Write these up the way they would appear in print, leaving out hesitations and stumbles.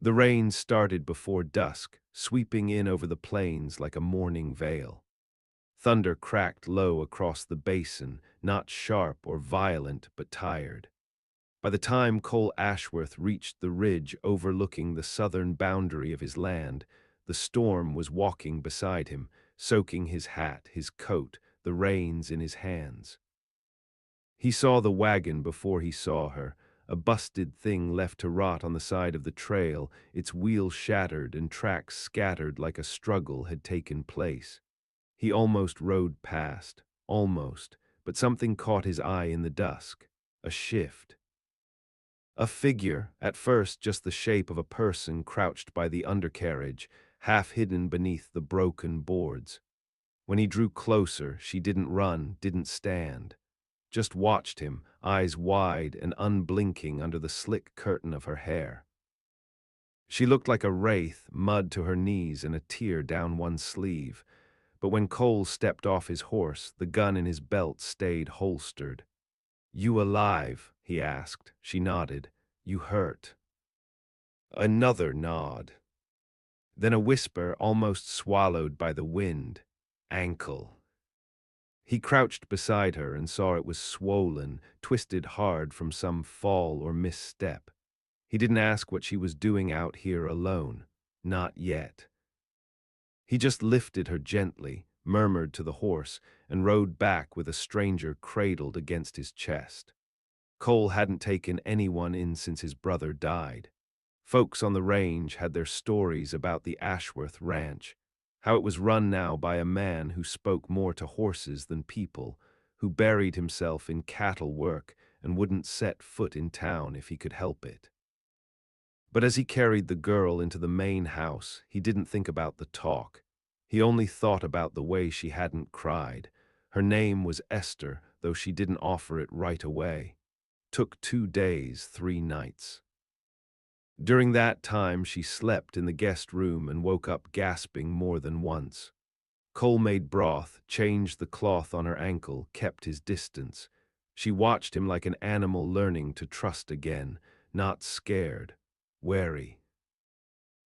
The rain started before dusk, sweeping in over the plains like a morning veil. Thunder cracked low across the basin, not sharp or violent, but tired. By the time Cole Ashworth reached the ridge overlooking the southern boundary of his land, the storm was walking beside him, soaking his hat, his coat, the reins in his hands. He saw the wagon before he saw her, a busted thing left to rot on the side of the trail, its wheels shattered and tracks scattered like a struggle had taken place. He almost rode past, almost, but something caught his eye in the dusk. A shift. A figure, at first just the shape of a person crouched by the undercarriage, half hidden beneath the broken boards. When he drew closer, she didn't run, didn't stand. Just watched him, eyes wide and unblinking under the slick curtain of her hair. She looked like a wraith, mud to her knees and a tear down one sleeve. But when Cole stepped off his horse, the gun in his belt stayed holstered. "You alive?" he asked. She nodded. "You hurt?" Another nod. Then a whisper almost swallowed by the wind. "Ankle." He crouched beside her and saw it was swollen, twisted hard from some fall or misstep. He didn't ask what she was doing out here alone. Not yet. He just lifted her gently, murmured to the horse, and rode back with a stranger cradled against his chest. Cole hadn't taken anyone in since his brother died. Folks on the range had their stories about the Ashworth Ranch, how it was run now by a man who spoke more to horses than people, who buried himself in cattle work and wouldn't set foot in town if he could help it. But as he carried the girl into the main house, he didn't think about the talk. He only thought about the way she hadn't cried. Her name was Esther, though she didn't offer it right away. Took 2 days, 3 nights. During that time, she slept in the guest room and woke up gasping more than once. Cole made broth, changed the cloth on her ankle, kept his distance. She watched him like an animal learning to trust again, not scared, wary.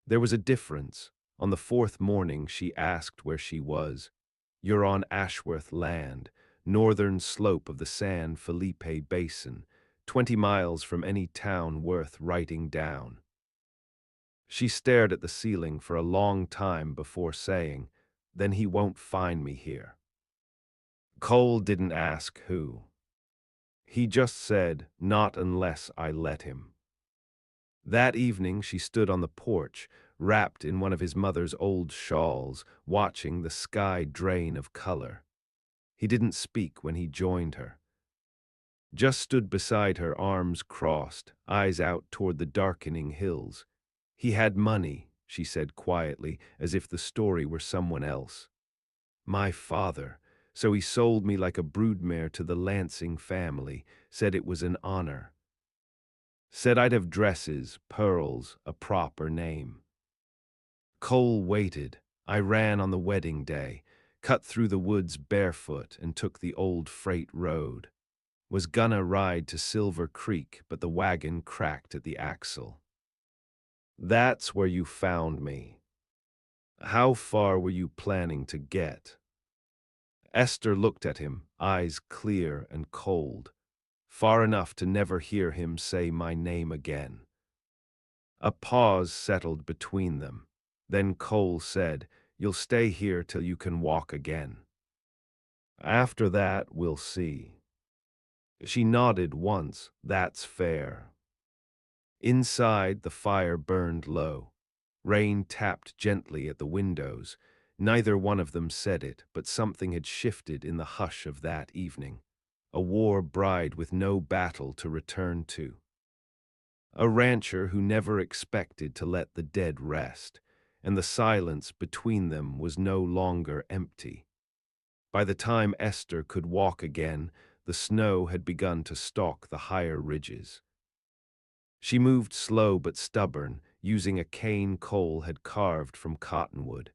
There was a difference. On the 4th morning, she asked where she was. "You're on Ashworth land, northern slope of the San Felipe Basin, 20 miles from any town worth writing down." She stared at the ceiling for a long time before saying, "Then he won't find me here." Cole didn't ask who. He just said, "Not unless I let him." That evening she stood on the porch, wrapped in one of his mother's old shawls, watching the sky drain of color. He didn't speak when he joined her. Just stood beside her, arms crossed, eyes out toward the darkening hills. "He had money," she said quietly, as if the story were someone else. "My father. So he sold me like a broodmare to the Lansing family, said it was an honor. Said I'd have dresses, pearls, a proper name." Cole waited. "I ran on the wedding day, cut through the woods barefoot and took the old freight road. Was gonna ride to Silver Creek, but the wagon cracked at the axle. That's where you found me. How far were you planning to get?" Esther looked at him, eyes clear and cold. Far enough to never hear him say my name again. A pause settled between them. Then Cole said, "You'll stay here till you can walk again. After that, we'll see." She nodded once. "That's fair." Inside, the fire burned low. Rain tapped gently at the windows. Neither one of them said it, but something had shifted in the hush of that evening. A war bride with no battle to return to. A rancher who never expected to let the dead rest, and the silence between them was no longer empty. By the time Esther could walk again, the snow had begun to stalk the higher ridges. She moved slow but stubborn, using a cane Cole had carved from cottonwood.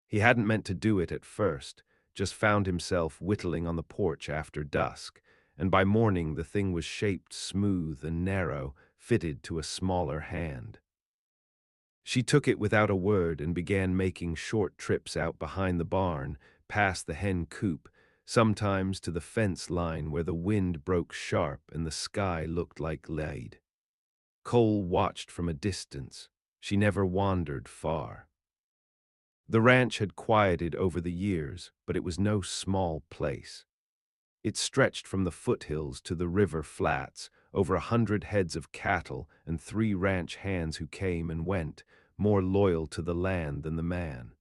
He hadn't meant to do it at first, just found himself whittling on the porch after dusk, and by morning the thing was shaped smooth and narrow, fitted to a smaller hand. She took it without a word and began making short trips out behind the barn, past the hen coop, sometimes to the fence line where the wind broke sharp and the sky looked like lead. Cole watched from a distance. She never wandered far. The ranch had quieted over the years, but it was no small place. It stretched from the foothills to the river flats, over 100 heads of cattle and 3 ranch hands who came and went, more loyal to the land than the man.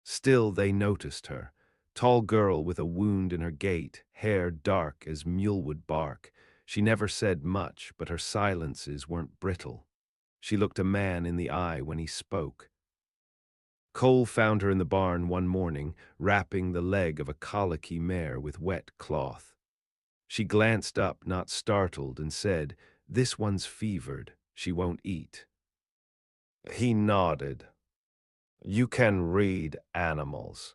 Still they noticed her, tall girl with a wound in her gait, hair dark as mulewood bark. She never said much, but her silences weren't brittle. She looked a man in the eye when he spoke. Cole found her in the barn one morning, wrapping the leg of a colicky mare with wet cloth. She glanced up, not startled, and said, "This one's fevered. She won't eat." He nodded. "You can read animals.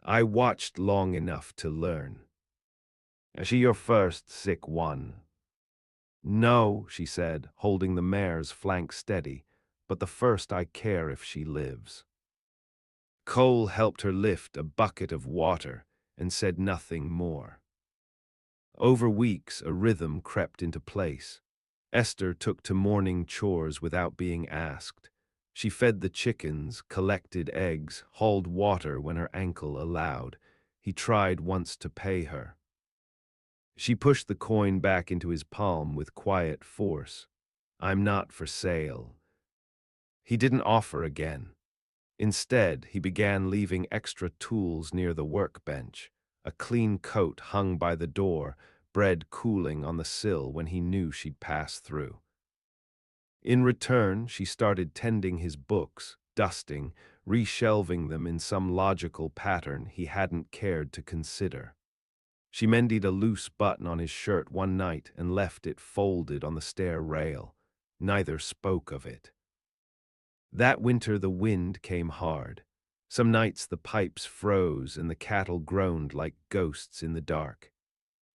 I watched long enough to learn. Is she your first sick one?" "No," she said, holding the mare's flank steady, "but the first I care if she lives." Cole helped her lift a bucket of water and said nothing more. Over weeks, a rhythm crept into place. Esther took to morning chores without being asked. She fed the chickens, collected eggs, hauled water when her ankle allowed. He tried once to pay her. She pushed the coin back into his palm with quiet force. "I'm not for sale." He didn't offer again. Instead, he began leaving extra tools near the workbench. A clean coat hung by the door, bread cooling on the sill when he knew she'd pass through. In return, she started tending his books, dusting, reshelving them in some logical pattern he hadn't cared to consider. She mended a loose button on his shirt one night and left it folded on the stair rail. Neither spoke of it. That winter the wind came hard. Some nights the pipes froze and the cattle groaned like ghosts in the dark.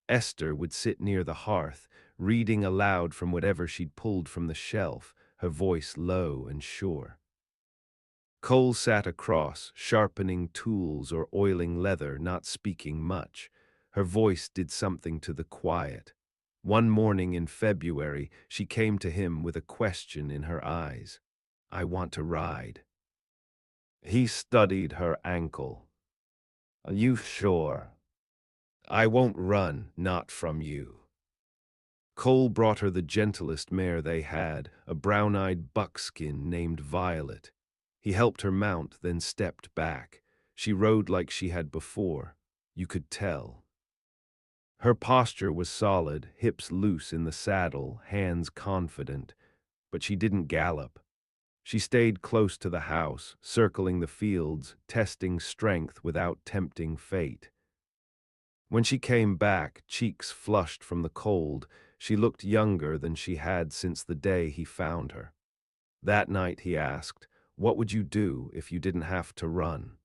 Esther would sit near the hearth, reading aloud from whatever she'd pulled from the shelf, her voice low and sure. Cole sat across, sharpening tools or oiling leather, not speaking much. Her voice did something to the quiet. One morning in February, she came to him with a question in her eyes. "I want to ride." He studied her ankle. "Are you sure?" "I won't run, not from you." Cole brought her the gentlest mare they had, a brown-eyed buckskin named Violet. He helped her mount, then stepped back. She rode like she had before. You could tell. Her posture was solid, hips loose in the saddle, hands confident. But she didn't gallop. She stayed close to the house, circling the fields, testing strength without tempting fate. When she came back, cheeks flushed from the cold, she looked younger than she had since the day he found her. That night he asked, "What would you do if you didn't have to run?"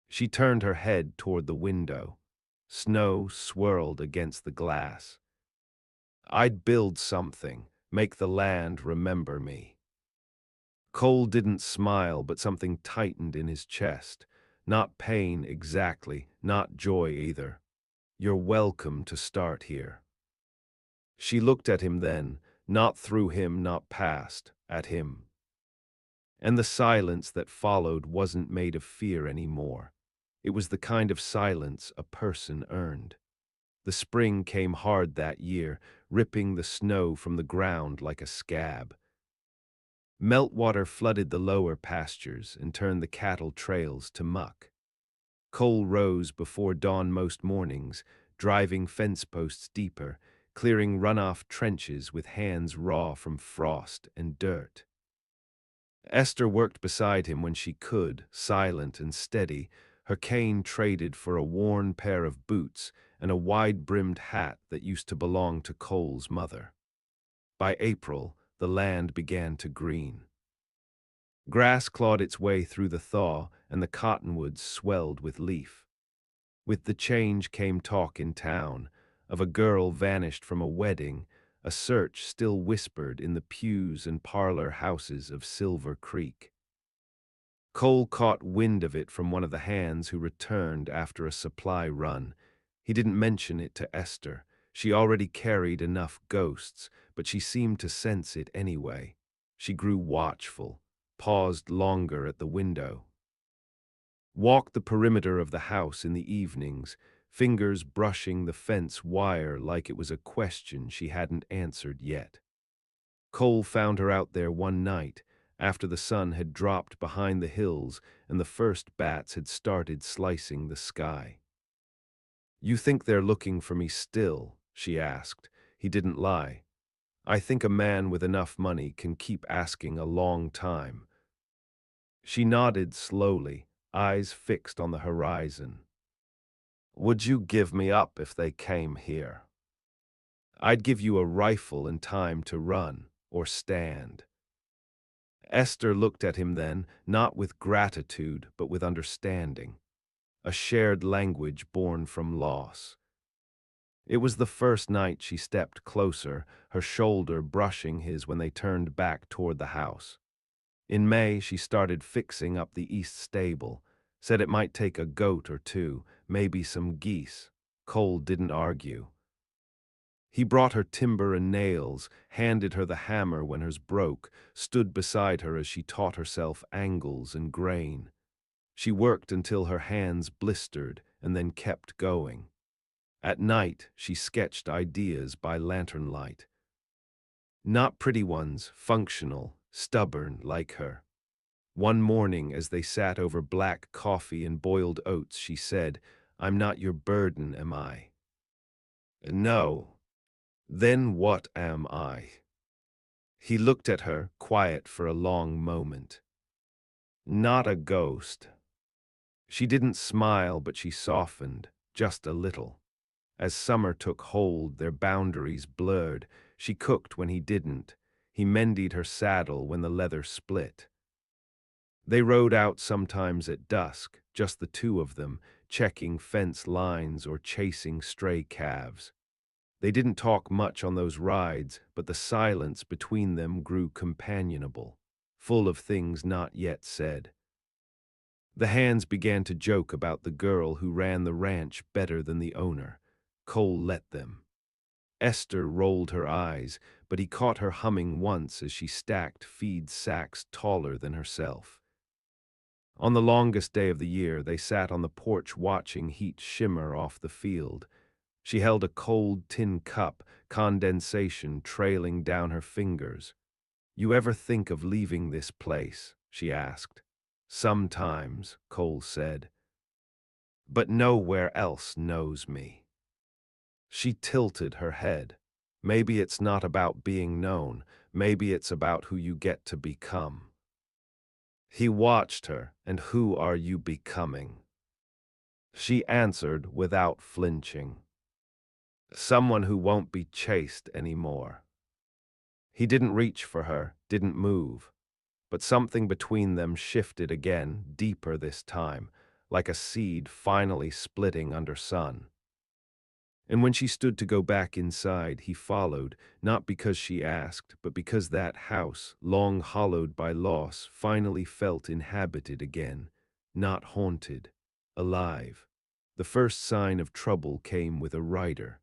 She turned her head toward the window. Snow swirled against the glass. "I'd build something, make the land remember me." Cole didn't smile, but something tightened in his chest. Not pain exactly, not joy either. "You're welcome to start here." She looked at him then, not through him, not past, at him. And the silence that followed wasn't made of fear anymore. It was the kind of silence a person earned. The spring came hard that year, ripping the snow from the ground like a scab. Meltwater flooded the lower pastures and turned the cattle trails to muck. Cole rose before dawn most mornings, driving fence posts deeper, clearing runoff trenches with hands raw from frost and dirt. Esther worked beside him when she could, silent and steady, her cane traded for a worn pair of boots and a wide-brimmed hat that used to belong to Cole's mother. By April, the land began to green. Grass clawed its way through the thaw, and the cottonwoods swelled with leaf. With the change came talk in town, of a girl vanished from a wedding, A search still whispered in the pews and parlor houses of Silver Creek. Cole caught wind of it from one of the hands who returned after a supply run. He didn't mention it to Esther. She already carried enough ghosts, but she seemed to sense it anyway. She grew watchful, paused longer at the window, walked the perimeter of the house in the evenings, fingers brushing the fence wire like it was a question she hadn't answered yet. Cole found her out there one night, after the sun had dropped behind the hills and the first bats had started slicing the sky. "You think they're looking for me still?" she asked. He didn't lie. "I think a man with enough money can keep asking a long time." She nodded slowly, eyes fixed on the horizon. "Would you give me up if they came here?" "I'd give you a rifle and time to run, or stand." Esther looked at him then, not with gratitude, but with understanding, a shared language born from loss. It was the first night she stepped closer, her shoulder brushing his when they turned back toward the house. In May, she started fixing up the east stable, said it might take a goat or two, maybe some geese. Cole didn't argue. He brought her timber and nails, handed her the hammer when hers broke, stood beside her as she taught herself angles and grain. She worked until her hands blistered and then kept going. At night, she sketched ideas by lantern light. Not pretty ones, functional, stubborn like her. One morning, as they sat over black coffee and boiled oats, she said, "I'm not your burden, am I?" "No. Then what am I?" He looked at her, quiet for a long moment. "Not a ghost." She didn't smile, but she softened, just a little. As summer took hold, their boundaries blurred. She cooked when he didn't. He mended her saddle when the leather split. They rode out sometimes at dusk, just the two of them, checking fence lines or chasing stray calves. They didn't talk much on those rides, but the silence between them grew companionable, full of things not yet said. The hands began to joke about the girl who ran the ranch better than the owner. Cole let them. Esther rolled her eyes, but he caught her humming once as she stacked feed sacks taller than herself. On the longest day of the year, they sat on the porch watching heat shimmer off the field. She held a cold tin cup, condensation trailing down her fingers. "You ever think of leaving this place?" she asked. "Sometimes," Cole said. "But nowhere else knows me." She tilted her head. "Maybe it's not about being known. Maybe it's about who you get to become." He watched her. "And who are you becoming?" She answered without flinching. "Someone who won't be chased anymore." He didn't reach for her, didn't move. But something between them shifted again, deeper this time, like a seed finally splitting under sun. And when she stood to go back inside, he followed, not because she asked, but because that house, long hollowed by loss, finally felt inhabited again, not haunted, alive. The first sign of trouble came with a rider.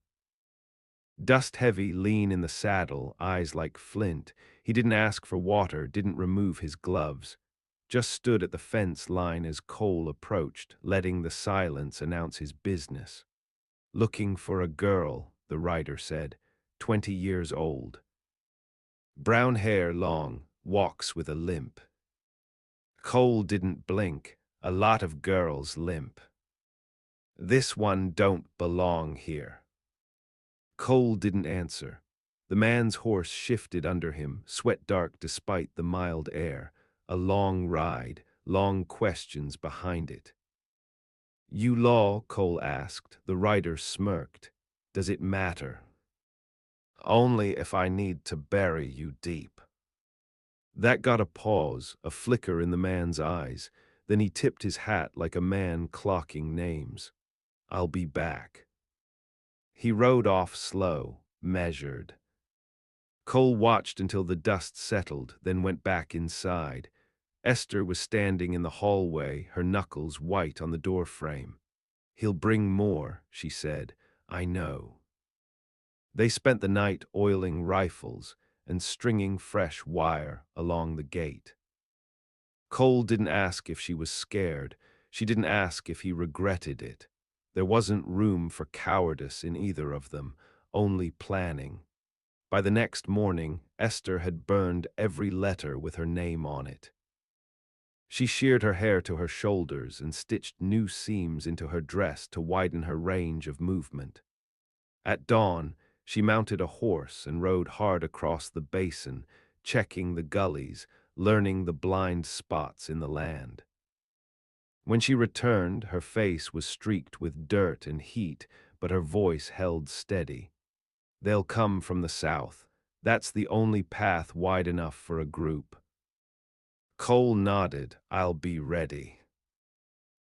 Dust-heavy, lean in the saddle, eyes like flint. He didn't ask for water, didn't remove his gloves. Just stood at the fence line as Cole approached, letting the silence announce his business. "Looking for a girl," the rider said, 20 years old. Brown hair long, walks with a limp. Cole didn't blink. A lot of girls limp. "This one don't belong here." Cole didn't answer. The man's horse shifted under him, sweat dark despite the mild air. A long ride, long questions behind it. "You law?" Cole asked. The rider smirked. "Does it matter?" "Only if I need to bury you deep." That got a pause, a flicker in the man's eyes. Then he tipped his hat like a man clocking names. "I'll be back." He rode off slow, measured. Cole watched until the dust settled, then went back inside. Esther was standing in the hallway, her knuckles white on the doorframe. "He'll bring more," she said. "I know." They spent the night oiling rifles and stringing fresh wire along the gate. Cole didn't ask if she was scared. She didn't ask if he regretted it. There wasn't room for cowardice in either of them, only planning. By the next morning, Esther had burned every letter with her name on it. She sheared her hair to her shoulders and stitched new seams into her dress to widen her range of movement. At dawn, she mounted a horse and rode hard across the basin, checking the gullies, learning the blind spots in the land. When she returned, her face was streaked with dirt and heat, but her voice held steady. "They'll come from the south. That's the only path wide enough for a group." Cole nodded. "I'll be ready."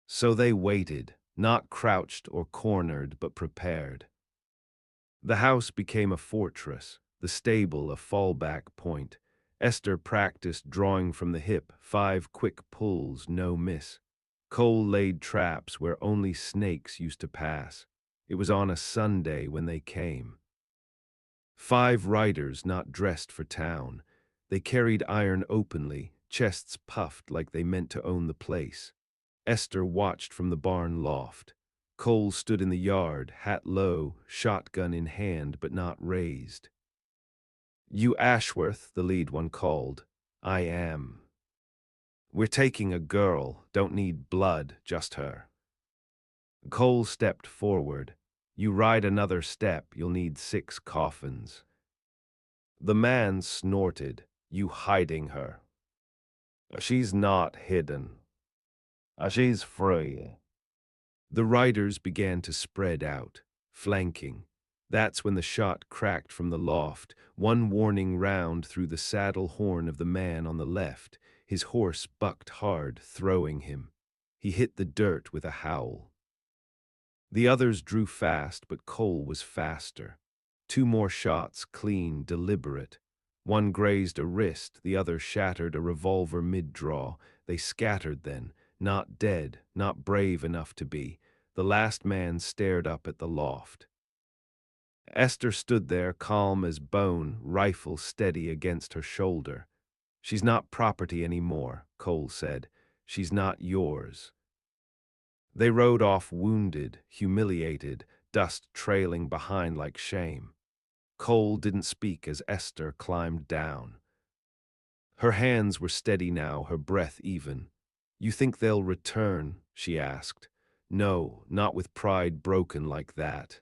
So they waited, not crouched or cornered, but prepared. The house became a fortress, the stable a fallback point. Esther practiced drawing from the hip, 5 quick pulls, no miss. Cole laid traps where only snakes used to pass. It was on a Sunday when they came. 5 riders not dressed for town. They carried iron openly, chests puffed like they meant to own the place. Esther watched from the barn loft. Cole stood in the yard, hat low, shotgun in hand but not raised. "You Ashworth," the lead one called. "I am." "We're taking a girl, don't need blood, just her." Cole stepped forward. "You ride another step, you'll need 6 coffins." The man snorted. "You hiding her." "She's not hidden. She's free." The riders began to spread out, flanking. That's when the shot cracked from the loft, one warning round through the saddle horn of the man on the left. His horse bucked hard, throwing him. He hit the dirt with a howl. The others drew fast, but Cole was faster. 2 more shots, clean, deliberate. One grazed a wrist, the other shattered a revolver mid-draw. They scattered then, not dead, not brave enough to be. The last man stared up at the loft. Esther stood there, calm as bone, rifle steady against her shoulder. "She's not property anymore," Cole said. "She's not yours." They rode off wounded, humiliated, dust trailing behind like shame. Cole didn't speak as Esther climbed down. Her hands were steady now, her breath even. "You think they'll return?" she asked. "No, not with pride broken like that."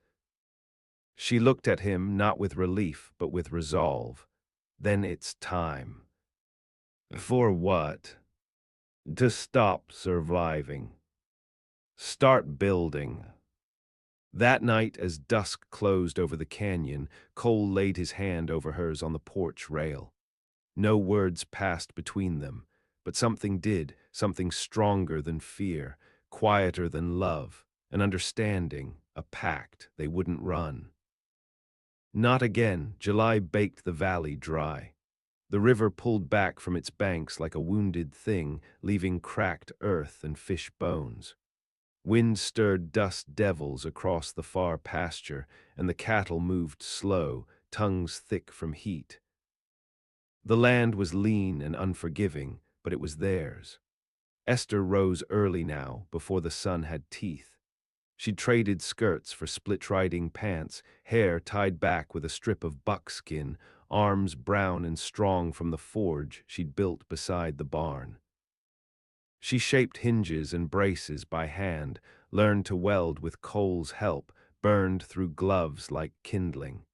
She looked at him, not with relief, but with resolve. "Then it's time." "For what?" "To stop surviving. Start building." That night, as dusk closed over the canyon, Cole laid his hand over hers on the porch rail. No words passed between them, but something did, something stronger than fear, quieter than love, an understanding, a pact they wouldn't run. Not again. July baked the valley dry. The river pulled back from its banks like a wounded thing, leaving cracked earth and fish bones. Wind stirred dust devils across the far pasture, and the cattle moved slow, tongues thick from heat. The land was lean and unforgiving, but it was theirs. Esther rose early now, before the sun had teeth. She'd traded skirts for split-riding pants, hair tied back with a strip of buckskin, arms brown and strong from the forge she'd built beside the barn. She shaped hinges and braces by hand, learned to weld with Cole's help, burned through gloves like kindling.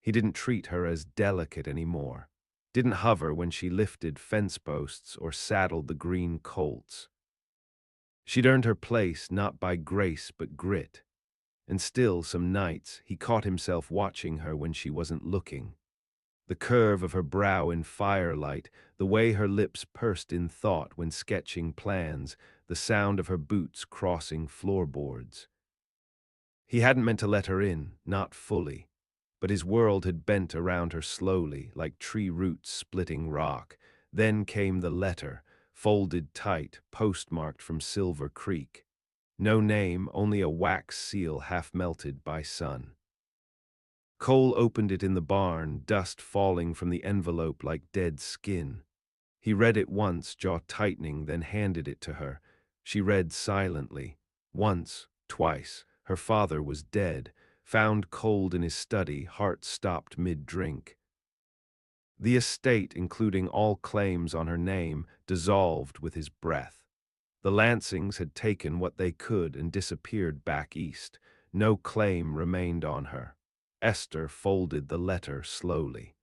He didn't treat her as delicate anymore, didn't hover when she lifted fence posts or saddled the green colts. She'd earned her place not by grace but grit, and still some nights he caught himself watching her when she wasn't looking. The curve of her brow in firelight, the way her lips pursed in thought when sketching plans, the sound of her boots crossing floorboards. He hadn't meant to let her in, not fully. But his world had bent around her slowly, like tree roots splitting rock. Then came the letter, folded tight, postmarked from Silver Creek. No name, only a wax seal half melted by sun. Cole opened it in the barn, dust falling from the envelope like dead skin. He read it once, jaw tightening, then handed it to her. She read silently. Once, twice. Her father was dead, found cold in his study, heart stopped mid-drink. The estate, including all claims on her name, dissolved with his breath. The Lansings had taken what they could and disappeared back east. No claim remained on her. Esther folded the letter slowly.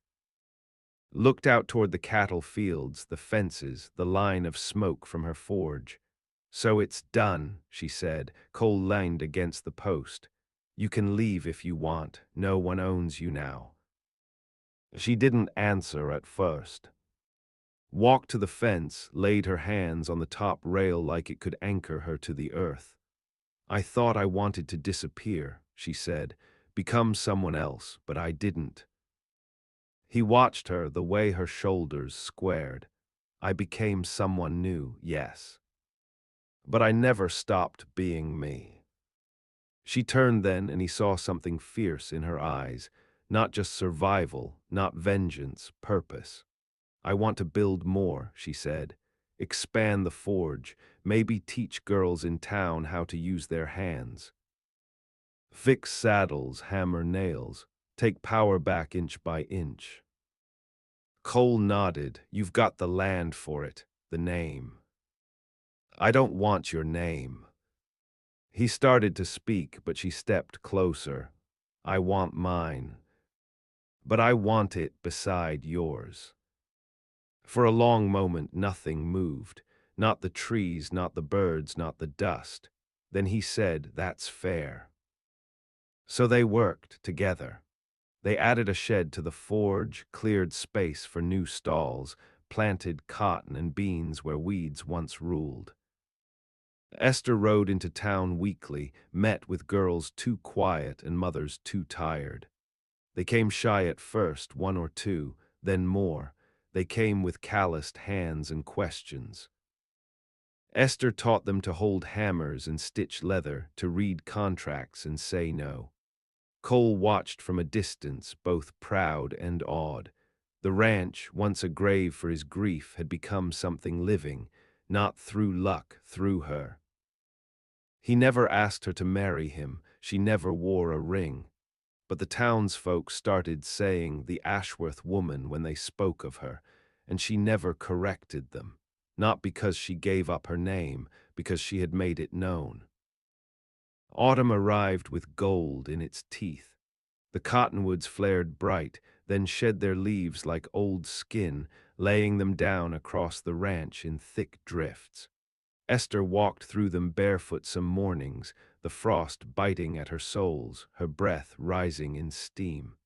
Looked out toward the cattle fields, the fences, the line of smoke from her forge. "So it's done," she said. Cole leaned against the post. "You can leave if you want. No one owns you now." She didn't answer at first. Walked to the fence, laid her hands on the top rail like it could anchor her to the earth. "I thought I wanted to disappear," she said, "become someone else, but I didn't." He watched her, the way her shoulders squared. "I became someone new, yes. But I never stopped being me." She turned then, and he saw something fierce in her eyes. Not just survival, not vengeance, purpose. "I want to build more," she said. "Expand the forge, maybe teach girls in town how to use their hands. Fix saddles, hammer nails, take power back inch by inch." Cole nodded. "You've got the land for it, the name." "I don't want your name." He started to speak, but she stepped closer. "I want mine. But I want it beside yours." For a long moment, nothing moved. Not the trees, not the birds, not the dust. Then he said, "That's fair." So they worked together. They added a shed to the forge, cleared space for new stalls, planted cotton and beans where weeds once ruled. Esther rode into town weekly, met with girls too quiet and mothers too tired. They came shy at first, one or two, then more. They came with calloused hands and questions. Esther taught them to hold hammers and stitch leather, to read contracts and say no. Cole watched from a distance, both proud and awed. The ranch, once a grave for his grief, had become something living, not through luck, through her. He never asked her to marry him, she never wore a ring. But the townsfolk started saying the Ashworth woman when they spoke of her, and she never corrected them. Not because she gave up her name, because she had made it known. Autumn arrived with gold in its teeth. The cottonwoods flared bright, then shed their leaves like old skin, laying them down across the ranch in thick drifts. Esther walked through them barefoot some mornings, the frost biting at her soles, her breath rising in steam.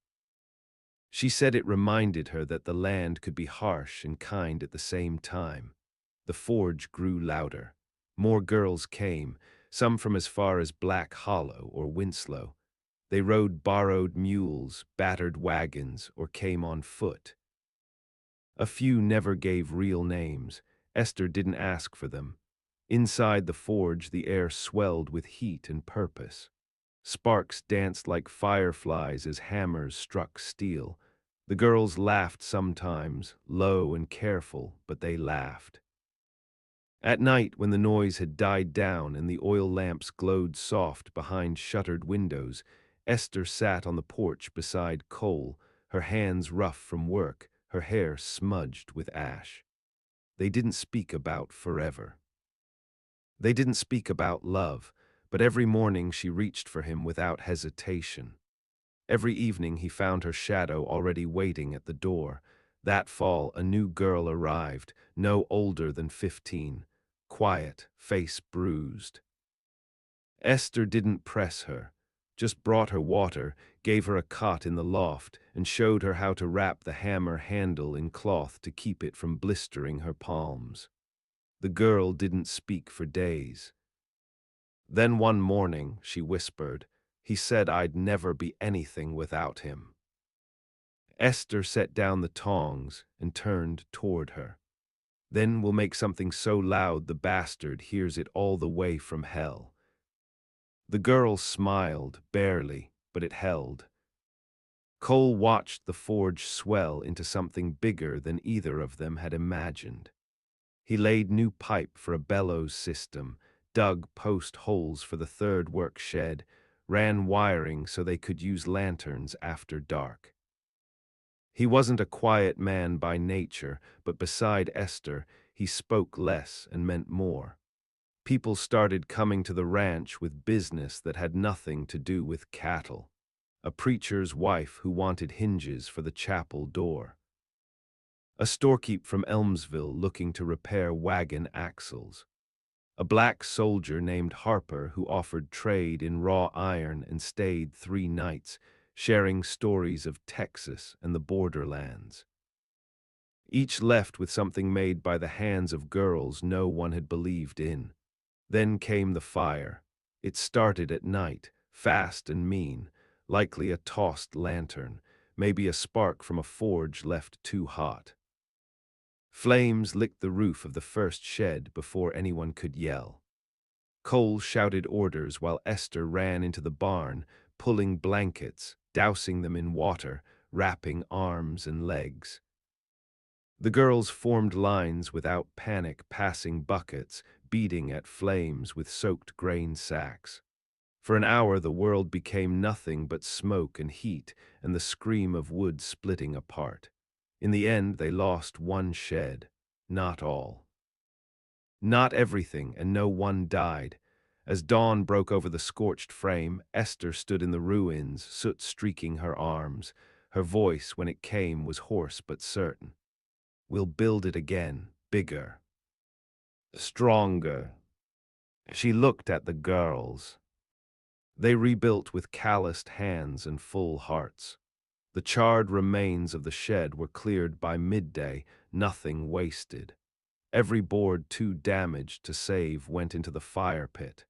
She said it reminded her that the land could be harsh and kind at the same time. The forge grew louder. More girls came, some from as far as Black Hollow or Winslow. They rode borrowed mules, battered wagons, or came on foot. A few never gave real names. Esther didn't ask for them. Inside the forge, the air swelled with heat and purpose. Sparks danced like fireflies as hammers struck steel. The girls laughed sometimes, low and careful, but they laughed. At night, when the noise had died down and the oil lamps glowed soft behind shuttered windows, Esther sat on the porch beside Cole, her hands rough from work, her hair smudged with ash. They didn't speak about forever. They didn't speak about love, but every morning she reached for him without hesitation. Every evening he found her shadow already waiting at the door. That fall, a new girl arrived, no older than 15, quiet, face bruised. Esther didn't press her, just brought her water, gave her a cot in the loft, and showed her how to wrap the hammer handle in cloth to keep it from blistering her palms. The girl didn't speak for days. Then one morning, she whispered, "He said I'd never be anything without him." Esther set down the tongs and turned toward her. Then we'll make something so loud the bastard hears it all the way from hell. The girl smiled, barely, but it held. Cole watched the forge swell into something bigger than either of them had imagined. He laid new pipe for a bellows system, dug post holes for the third work shed, ran wiring so they could use lanterns after dark. He wasn't a quiet man by nature, but beside Esther, he spoke less and meant more. People started coming to the ranch with business that had nothing to do with cattle. A preacher's wife who wanted hinges for the chapel door. A storekeep from Elmsville looking to repair wagon axles. A black soldier named Harper who offered trade in raw iron and stayed 3 nights, sharing stories of Texas and the borderlands. Each left with something made by the hands of girls no one had believed in. Then came the fire. It started at night, fast and mean, likely a tossed lantern, maybe a spark from a forge left too hot. Flames licked the roof of the first shed before anyone could yell. Cole shouted orders while Esther ran into the barn, pulling blankets, dousing them in water, wrapping arms and legs. The girls formed lines without panic, passing buckets, beating at flames with soaked grain sacks. For an hour the world became nothing but smoke and heat and the scream of wood splitting apart. In the end they lost one shed, not all. Not everything, and no one died. As dawn broke over the scorched frame, Esther stood in the ruins, soot streaking her arms. Her voice, when it came, was hoarse but certain. We'll build it again, bigger, stronger. She looked at the girls. They rebuilt with calloused hands and full hearts. The charred remains of the shed were cleared by midday, nothing wasted. Every board too damaged to save went into the fire pit.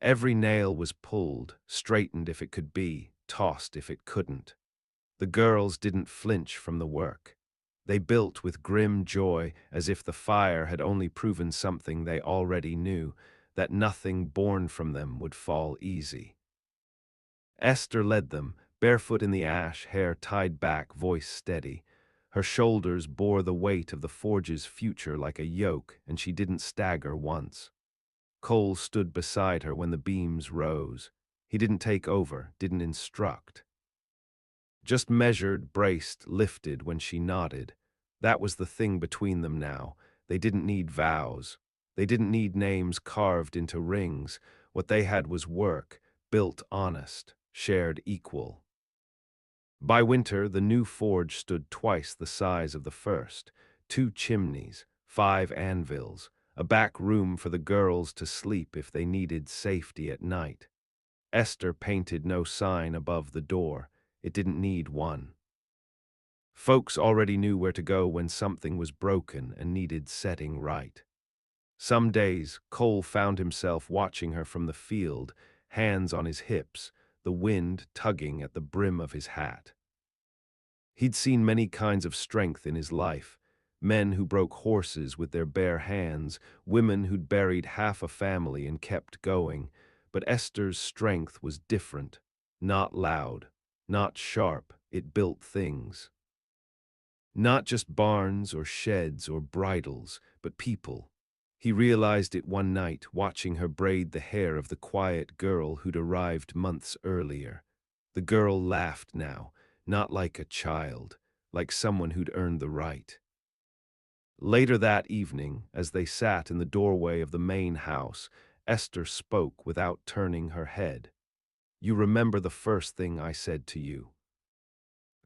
Every nail was pulled, straightened if it could be, tossed if it couldn't. The girls didn't flinch from the work. They built with grim joy, as if the fire had only proven something they already knew, that nothing born from them would fall easy. Esther led them, barefoot in the ash, hair tied back, voice steady. Her shoulders bore the weight of the forge's future like a yoke, and she didn't stagger once. Cole stood beside her when the beams rose. He didn't take over, didn't instruct. Just measured, braced, lifted when she nodded. That was the thing between them now. They didn't need vows. They didn't need names carved into rings. What they had was work, built honest, shared equal. By winter, the new forge stood twice the size of the first. 2 chimneys, 5 anvils, a back room for the girls to sleep if they needed safety at night. Esther painted no sign above the door. It didn't need one. Folks already knew where to go when something was broken and needed setting right. Some days, Cole found himself watching her from the field, hands on his hips, the wind tugging at the brim of his hat. He'd seen many kinds of strength in his life, men who broke horses with their bare hands, women who'd buried half a family and kept going, but Esther's strength was different, not loud, not sharp, it built things. Not just barns or sheds or bridles, but people. He realized it one night, watching her braid the hair of the quiet girl who'd arrived months earlier. The girl laughed now, not like a child, like someone who'd earned the right. Later that evening, as they sat in the doorway of the main house, Esther spoke without turning her head. "You remember the first thing I said to you?"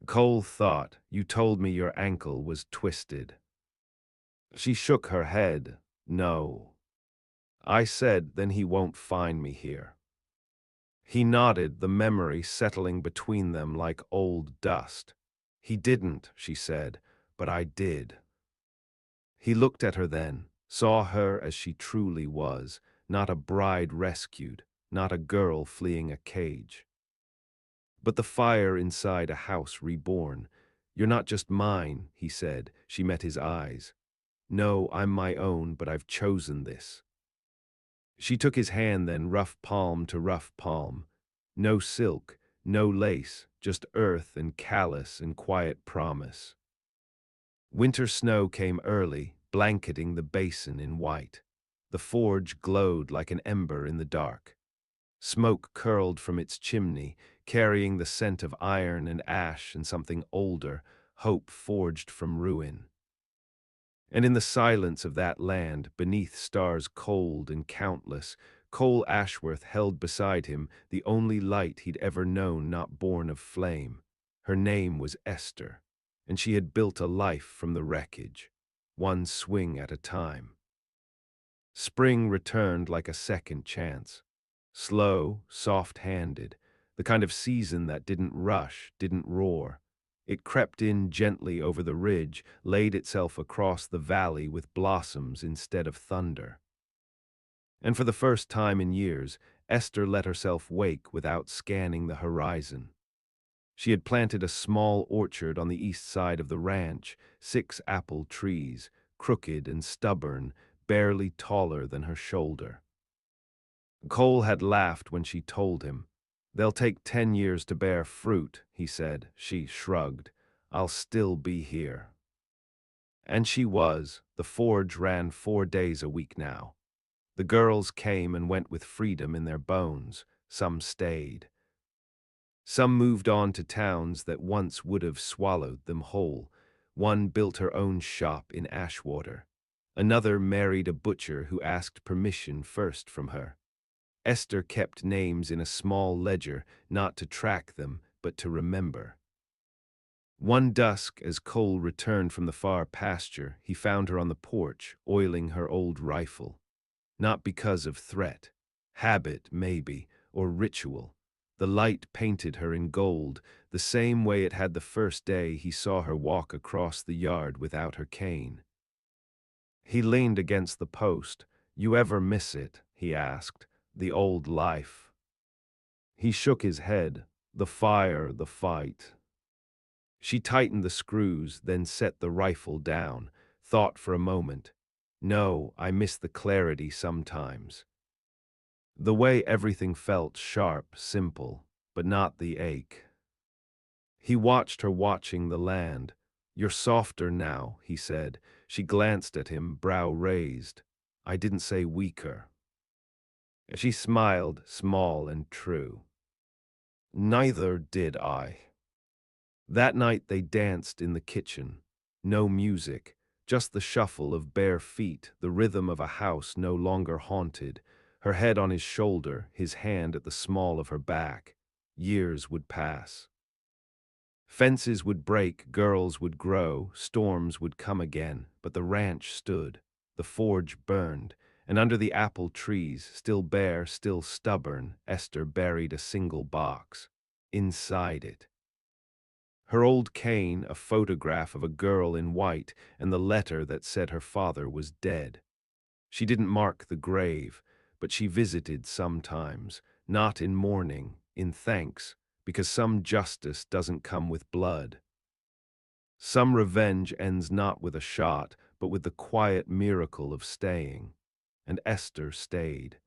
Cole thought, "You told me your ankle was twisted." She shook her head. "No. I said, then he won't find me here." He nodded, the memory settling between them like old dust. "He didn't," she said, "but I did." He looked at her then, saw her as she truly was, not a bride rescued, not a girl fleeing a cage. But the fire inside a house reborn. "You're not just mine," he said. She met his eyes. "No, I'm my own, but I've chosen this." She took his hand then, rough palm to rough palm. No silk, no lace, just earth and callous and quiet promise. Winter snow came early, blanketing the basin in white. The forge glowed like an ember in the dark. Smoke curled from its chimney, carrying the scent of iron and ash and something older, hope forged from ruin. And in the silence of that land, beneath stars cold and countless, Cole Ashworth held beside him the only light he'd ever known not born of flame. Her name was Esther, and she had built a life from the wreckage, one swing at a time. Spring returned like a second chance. Slow, soft-handed, the kind of season that didn't rush, didn't roar. It crept in gently over the ridge, laid itself across the valley with blossoms instead of thunder. And for the first time in years, Esther let herself wake without scanning the horizon. She had planted a small orchard on the east side of the ranch, 6 apple trees, crooked and stubborn, barely taller than her shoulder. Cole had laughed when she told him. "They'll take 10 years to bear fruit," he said. She shrugged. "I'll still be here." And she was. The forge ran 4 days a week now. The girls came and went with freedom in their bones. Some stayed. Some moved on to towns that once would have swallowed them whole. One built her own shop in Ashwater. Another married a butcher who asked permission first from her. Esther kept names in a small ledger, not to track them, but to remember. One dusk, as Cole returned from the far pasture, he found her on the porch, oiling her old rifle. Not because of threat. Habit, maybe, or ritual. The light painted her in gold, the same way it had the first day he saw her walk across the yard without her cane. He leaned against the post. "You ever miss it?" he asked. "The old life?" He shook his head. "The fire, the fight." She tightened the screws, then set the rifle down, thought for a moment. "No, I miss the clarity sometimes. The way everything felt sharp, simple, but not the ache." He watched her watching the land. "You're softer now," he said. She glanced at him, brow raised. "I didn't say weaker." She smiled, small and true. "Neither did I." That night they danced in the kitchen. No music, just the shuffle of bare feet, the rhythm of a house no longer haunted, her head on his shoulder, his hand at the small of her back. Years would pass. Fences would break, girls would grow, storms would come again, but the ranch stood, the forge burned, and under the apple trees, still bare, still stubborn, Esther buried a single box. Inside it, her old cane, a photograph of a girl in white, and the letter that said her father was dead. She didn't mark the grave, but she visited sometimes, not in mourning, in thanks, because some justice doesn't come with blood. Some revenge ends not with a shot, but with the quiet miracle of staying. And Esther stayed.